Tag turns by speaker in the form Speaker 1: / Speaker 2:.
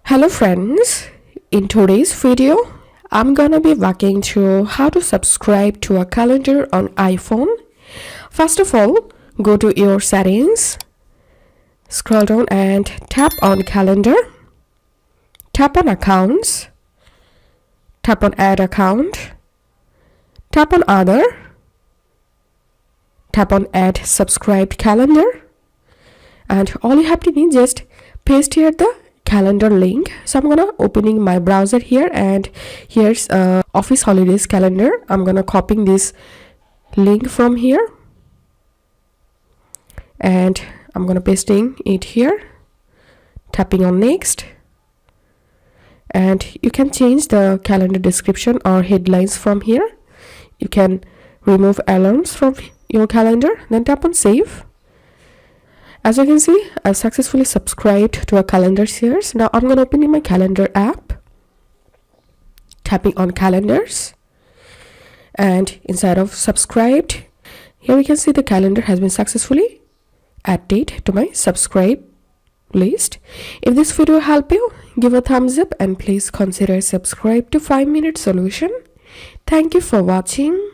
Speaker 1: Hello friends, in today's video, I'm gonna be walking through how to subscribe to a calendar on iPhone. First of all, go to your settings, scroll down and tap on calendar, tap on accounts, tap on add account, tap on other, tap on add subscribed calendar, and all you have to do is just paste here the calendar link. So I'm gonna opening my browser here, and here's office holidays calendar. I'm gonna copying this link from here and I'm gonna pasting it here, tapping on next, and you can change the calendar description or headlines from here. You can remove alarms from your calendar, then tap on save. As you can see, I've successfully subscribed to a calendar series. Now I'm going to open in my calendar app, tapping on calendars, and inside of subscribed, here we can see the calendar has been successfully added to my subscribe list. If this video helped you, give a thumbs up and please consider subscribe to 5 Minute Solution. Thank you for watching.